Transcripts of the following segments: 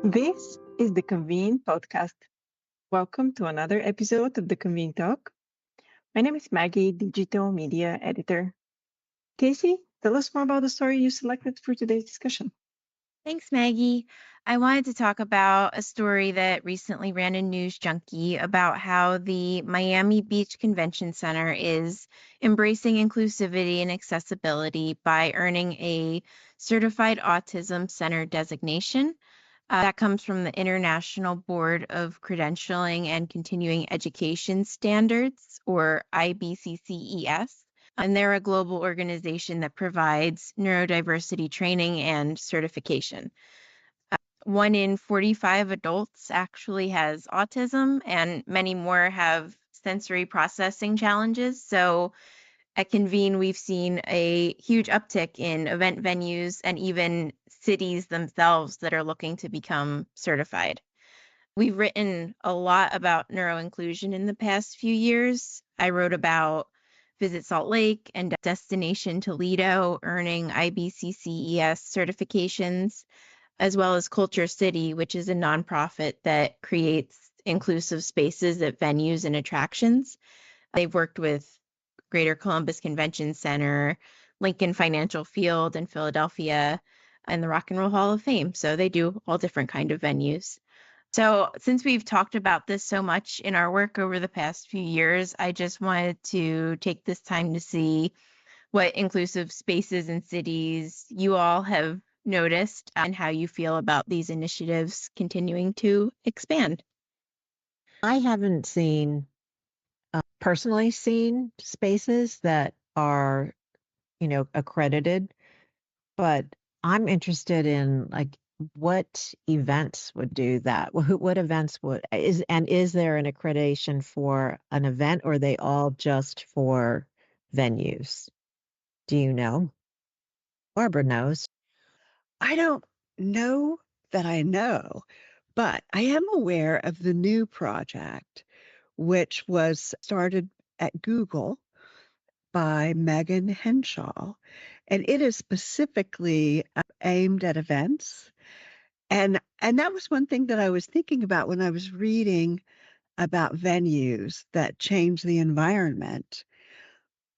This is the Convene podcast. Welcome to another episode of the Convene Talk. My name is Maggie, digital media editor. Casey, tell us more about the story you selected for today's discussion. Thanks, Maggie. I wanted to talk about a story that recently ran in News Junkie about how the Miami Beach Convention Center is embracing inclusivity and accessibility by earning a Certified Autism Center designation. That comes from the International Board of Credentialing and Continuing Education Standards, or IBCCES. And they're a global organization that provides neurodiversity training and certification. 1 in 45 adults actually has autism, and many more have sensory processing challenges. So at Convene, we've seen a huge uptick in event venues and even cities themselves that are looking to become certified. We've written a lot about neuroinclusion in the past few years. I wrote about Visit Salt Lake and Destination Toledo earning IBCCES certifications, as well as Culture City, which is a nonprofit that creates inclusive spaces at venues and attractions. They've worked with Greater Columbus Convention Center, Lincoln Financial Field in Philadelphia, and the Rock and Roll Hall of Fame. So they do all different kind of venues. So since we've talked about this so much in our work over the past few years, I just wanted to take this time to see what inclusive spaces and cities you all have noticed and how you feel about these initiatives continuing to expand. I haven't personally seen spaces that are, accredited, but I'm interested in what events would do that? What events is there an accreditation for an event, or are they all just for venues? Do you know? Barbara knows. I don't know that I know, but I am aware of the new project, which was started at Google by Megan Henshaw, and it is specifically aimed at events. And that was one thing that I was thinking about when I was reading about venues that change the environment.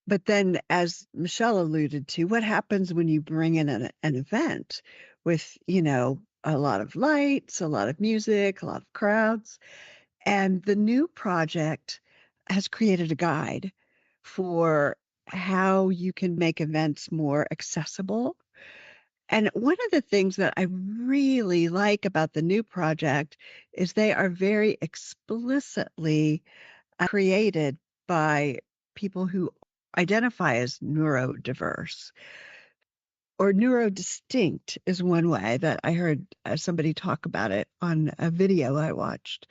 But then, as Michelle alluded to, what happens when you bring in an event with, a lot of lights, a lot of music, a lot of crowds? And the new project has created a guide for how you can make events more accessible. And one of the things that I really like about the new project is they are very explicitly created by people who identify as neurodiverse or neurodistinct is one way that I heard somebody talk about it on a video I watched.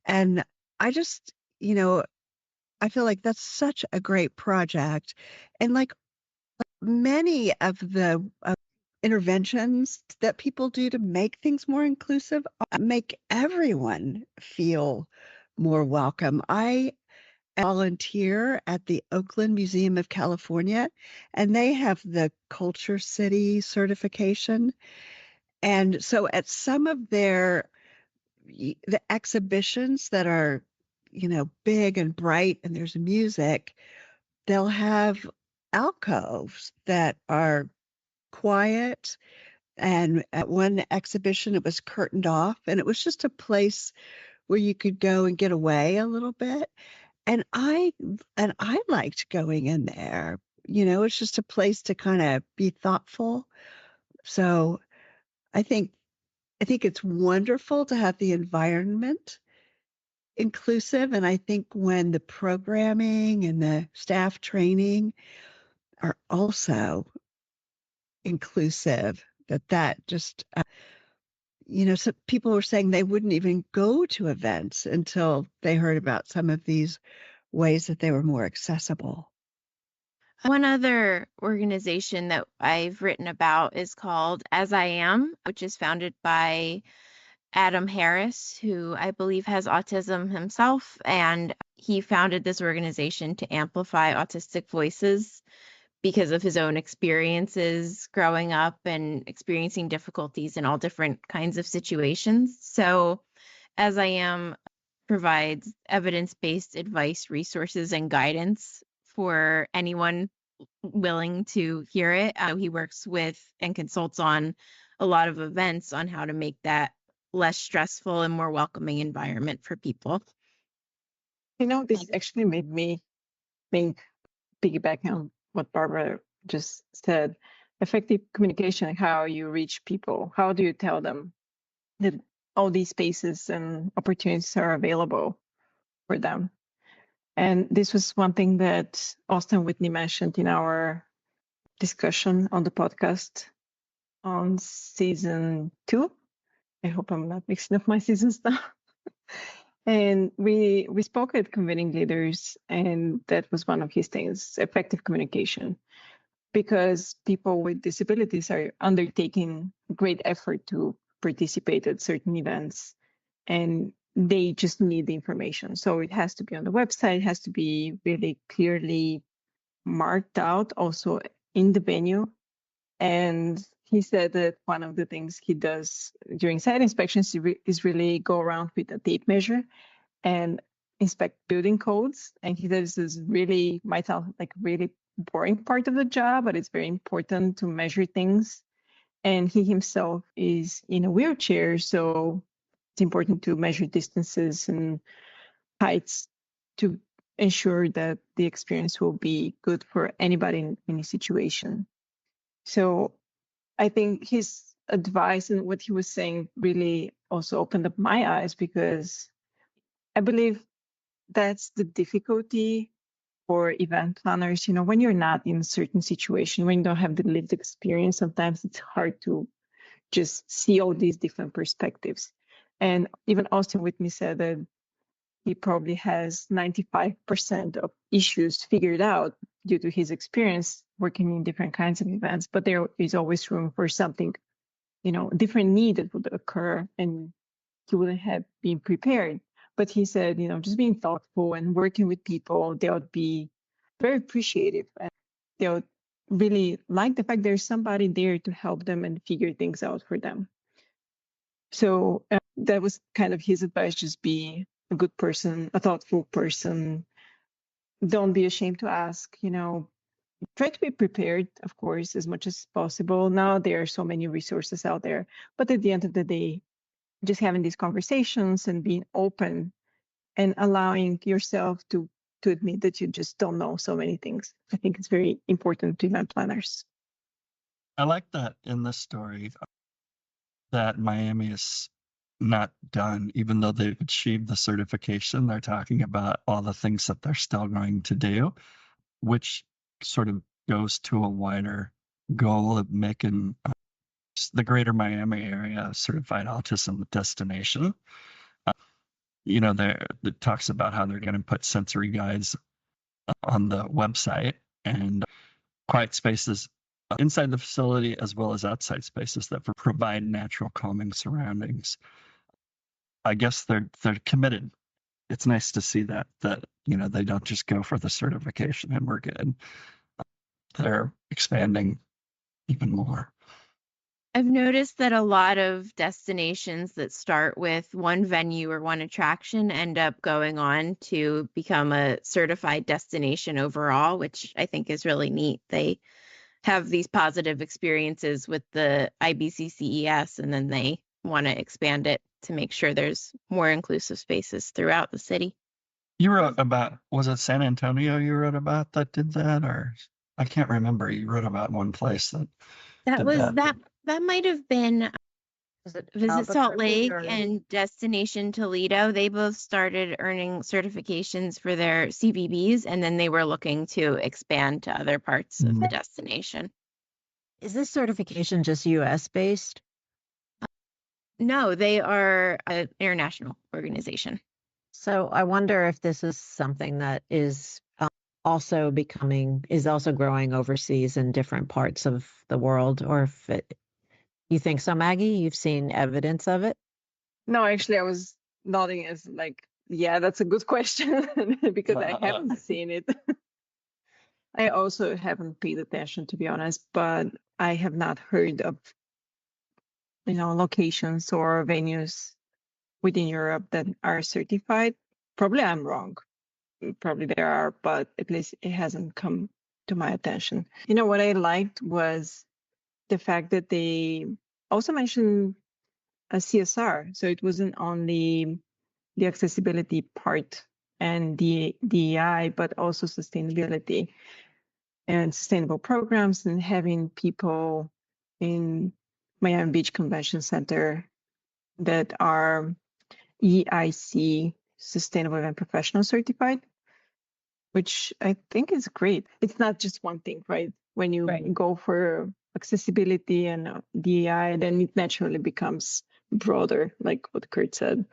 And I just, I feel like that's such a great project. And like many of the interventions that people do to make things more inclusive make everyone feel more welcome. I volunteer at the Oakland Museum of California, and they have the Culture City certification. And so at some of the exhibitions that are, big and bright and there's music, they'll have alcoves that are quiet. And at one exhibition, it was curtained off, and it was just a place where you could go and get away a little bit. And I liked going in there. It's just a place to kind of be thoughtful. So I think I think it's wonderful to have the environment inclusive. And I think when the programming and the staff training are also inclusive, that just, so people were saying they wouldn't even go to events until they heard about some of these ways that they were more accessible. One other organization that I've written about is called As I Am, which is founded by Adam Harris, who I believe has autism himself. And he founded this organization to amplify autistic voices because of his own experiences growing up and experiencing difficulties in all different kinds of situations. So, as I am, provides evidence-based advice, resources, and guidance for anyone willing to hear it. He works with and consults on a lot of events on how to make that less stressful and more welcoming environment for people. This actually made me think, piggybacking on what Barbara just said, effective communication, how you reach people. How do you tell them that all these spaces and opportunities are available for them? And this was one thing that Austin Whitney mentioned in our discussion on the podcast on season 2. I hope I'm not mixing up my seasons now. And we spoke at convening leaders, and that was one of his things, effective communication, because people with disabilities are undertaking great effort to participate at certain events, and they just need the information. So it has to be on the website, it has to be really clearly marked out also in the venue. And he said that one of the things he does during site inspections is really go around with a tape measure and inspect building codes. And he says this really might sound like really boring part of the job, but it's very important to measure things. And he himself is in a wheelchair, so it's important to measure distances and heights to ensure that the experience will be good for anybody in any situation. So I think his advice and what he was saying really also opened up my eyes, because I believe that's the difficulty for event planners. When you're not in a certain situation, when you don't have the lived experience, sometimes it's hard to just see all these different perspectives. And even Austin Whitney said that he probably has 95% of issues figured out due to his experience working in different kinds of events, but there is always room for something, different need that would occur, and he wouldn't have been prepared. But he said, just being thoughtful and working with people, they would be very appreciative, and they would really like the fact there's somebody there to help them and figure things out for them. So that was kind of his advice: just be a good person, a thoughtful person. Don't be ashamed to ask, try to be prepared, of course, as much as possible. Now there are so many resources out there, but at the end of the day, just having these conversations and being open and allowing yourself to admit that you just don't know so many things. I think it's very important to event planners. I like that in this story that Miami is not done, even though they've achieved the certification. They're talking about all the things that they're still going to do, which sort of goes to a wider goal of making the greater Miami area a certified autism destination. It talks about how they're going to put sensory guides on the website and quiet spaces inside the facility as well as outside spaces that provide natural calming surroundings. I guess they're committed. It's nice to see that they don't just go for the certification and we're good. They're expanding even more. I've noticed that a lot of destinations that start with one venue or one attraction end up going on to become a certified destination overall, which I think is really neat. They have these positive experiences with the IBCCES, and then they want to expand it to make sure there's more inclusive spaces throughout the city. You wrote about, was it San Antonio you wrote about that did that? Or I can't remember. You wrote about one place that might have been Visit Salt Lake or- and Destination Toledo. They both started earning certifications for their CVBs, and then they were looking to expand to other parts of the destination. Is this certification just US based? No, they are an international organization. So I wonder if this is something that is also growing overseas in different parts of the world, or if you think so, Maggie? You've seen evidence of it? No, actually, I was nodding as like, yeah, that's a good question because I haven't seen it. I also haven't paid attention, to be honest, but I have not heard of, locations or venues within Europe that are certified. Probably I'm wrong. Probably there are, but at least it hasn't come to my attention. What I liked was the fact that they also mentioned a CSR. So it wasn't only the accessibility part and the DEI, but also sustainability and sustainable programs, and having people in Miami Beach Convention Center that are EIC, Sustainable Event Professional Certified, which I think is great. It's not just one thing, right? When you Right. go for accessibility and DEI, then it naturally becomes broader, like what Curt said.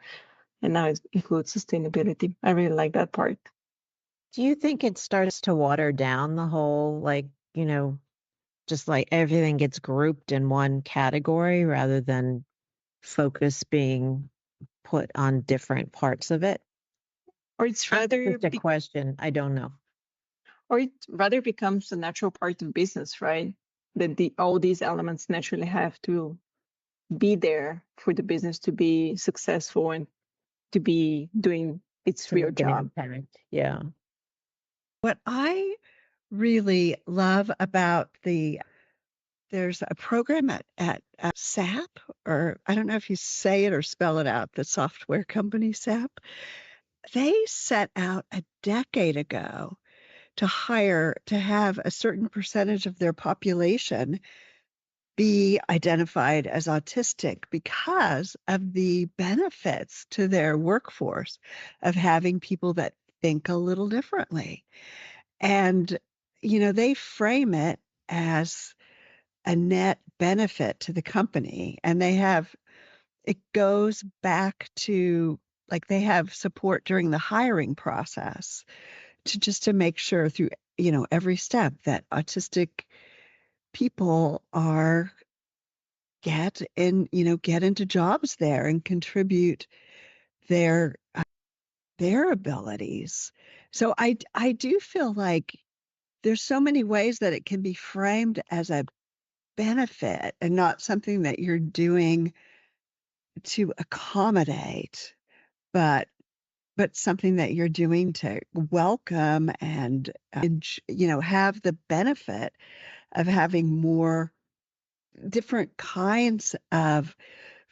And now it includes sustainability. I really like that part. Do you think it starts to water down the whole, just like everything gets grouped in one category rather than focus being put on different parts of it? Or it's rather Just a question. I don't know. or it rather becomes a natural part of business, right? That all these elements naturally have to be there for the business to be successful and to be doing its To real make an job. impact. Yeah. What I really love about there's a program at SAP, or I don't know if you say it or spell it out, the software company SAP. They set out a decade ago to have a certain percentage of their population be identified as autistic because of the benefits to their workforce of having people that think a little differently. And, they frame it as a net benefit to the company. And it goes back to, like, they have support during the hiring process to make sure through, every step that autistic people get into jobs there and contribute their their abilities. So I do feel like there's so many ways that it can be framed as a benefit and not something that you're doing to accommodate, but something that you're doing to welcome and have the benefit of having more different kinds of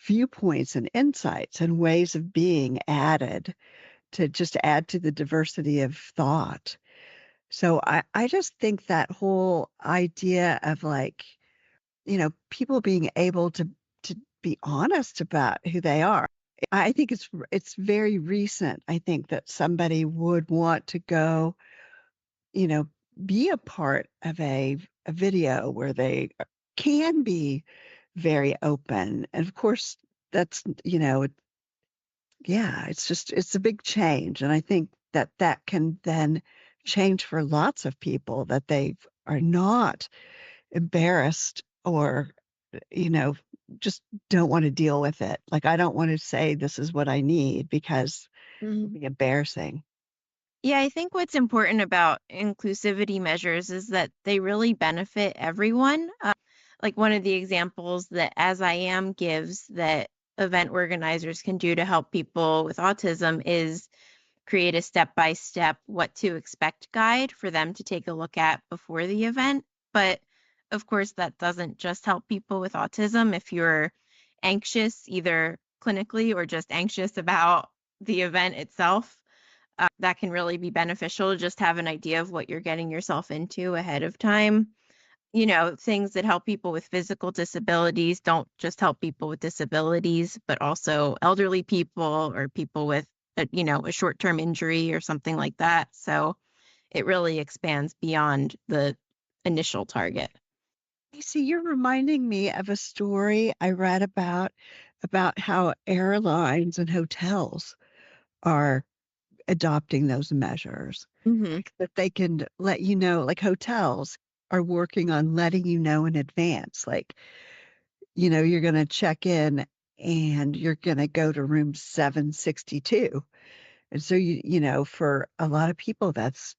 viewpoints and insights and ways of being added to just add to the diversity of thought. So I just think that whole idea of, like, people being able to be honest about who they are. I think it's very recent. I think that somebody would want to go, you know, be a part of a video where they can be very open. And of course, that's, yeah, it's a big change. And I think that can then change for lots of people, that they are not embarrassed or, you know, just don't want to deal with it. Like, I don't want to say this is what I need because it'll be embarrassing. Yeah, I think what's important about inclusivity measures is that they really benefit everyone. Like one of the examples that As I Am gives that event organizers can do to help people with autism is create a step-by-step what to expect guide for them to take a look at before the event. But of course, that doesn't just help people with autism. If you're anxious, either clinically or just anxious about the event itself, that can really be beneficial to just have an idea of what you're getting yourself into ahead of time. Things that help people with physical disabilities don't just help people with disabilities, but also elderly people or people with a short-term injury or something like that. So it really expands beyond the initial target. You see, you're reminding me of a story I read about how airlines and hotels are adopting those measures. Mm-hmm. That they can let you know, like hotels are working on letting you know in advance, like, you're going to check in and you're going to go to room 762. And so, for a lot of people, that's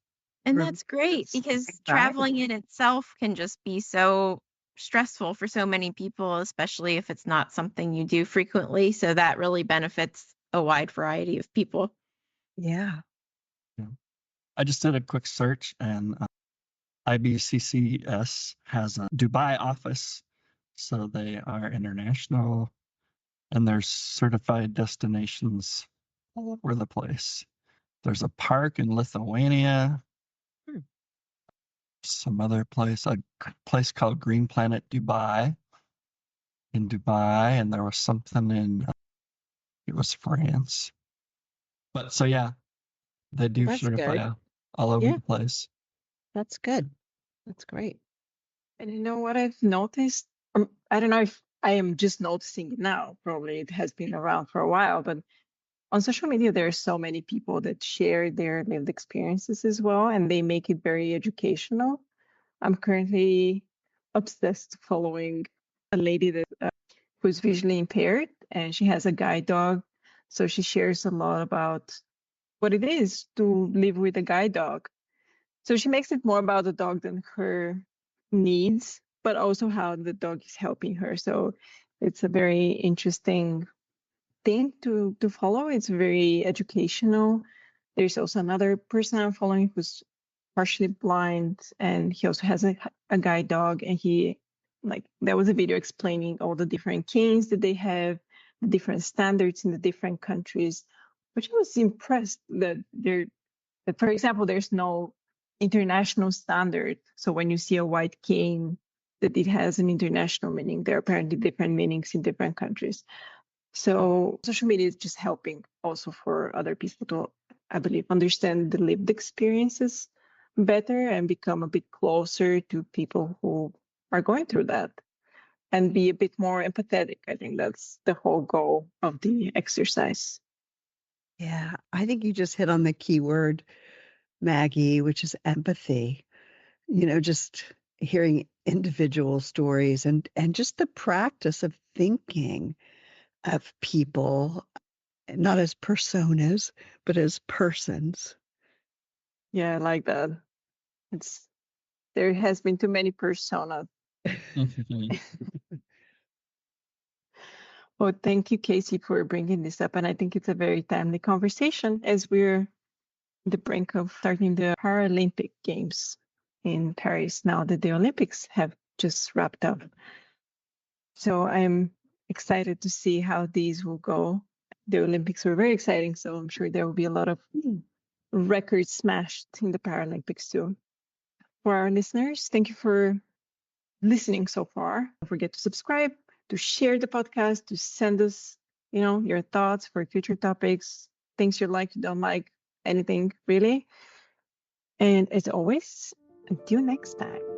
And that's great That's because exciting. traveling in itself can just be so stressful for so many people, especially if it's not something you do frequently. So that really benefits a wide variety of people. Yeah. Yeah. I just did a quick search, and IBCCS has a Dubai office, so they are international, and there's certified destinations all over the place. There's a park in Lithuania, some other place, a place called Green Planet Dubai in Dubai, and there was something in it was France. But so yeah, they do That's certify good. all over Yeah. the place. That's good. That's great. And you know what I've noticed? I don't know if I am just noticing it now. Probably it has been around for a while, but on social media, there are so many people that share their lived experiences as well, and they make it very educational. I'm currently obsessed following a lady that who's visually impaired, and she has a guide dog. So she shares a lot about what it is to live with a guide dog. So she makes it more about the dog than her needs, but also how the dog is helping her. So it's a very interesting thing to follow. It's very educational. There's also another person I'm following who's partially blind, and he also has a guide dog, and he like there was a video explaining all the different canes that they have, the different standards in the different countries, which I was impressed that that for example there's no international standard. So when you see a white cane, that it has an international meaning. There are apparently different meanings in different countries. So social media is just helping also for other people to, I believe, understand the lived experiences better and become a bit closer to people who are going through that and be a bit more empathetic. I think that's the whole goal of the exercise. Yeah. I think you just hit on the key word, Maggie, which is empathy. Just hearing individual stories and just the practice of thinking of people, not as personas, but as persons. Yeah, I like that. It's there has been too many personas. Well, thank you, Casey, for bringing this up. And I think it's a very timely conversation as we're the brink of starting the Paralympic Games in Paris now that the Olympics have just wrapped up. So I'm excited to see how these will go. The Olympics were very exciting, so I'm sure there will be a lot of records smashed in the Paralympics too. For our listeners, thank you for listening so far. Don't forget to subscribe, to share the podcast, to send us, your thoughts for future topics, things you like, you don't like, anything really. And as always, until next time.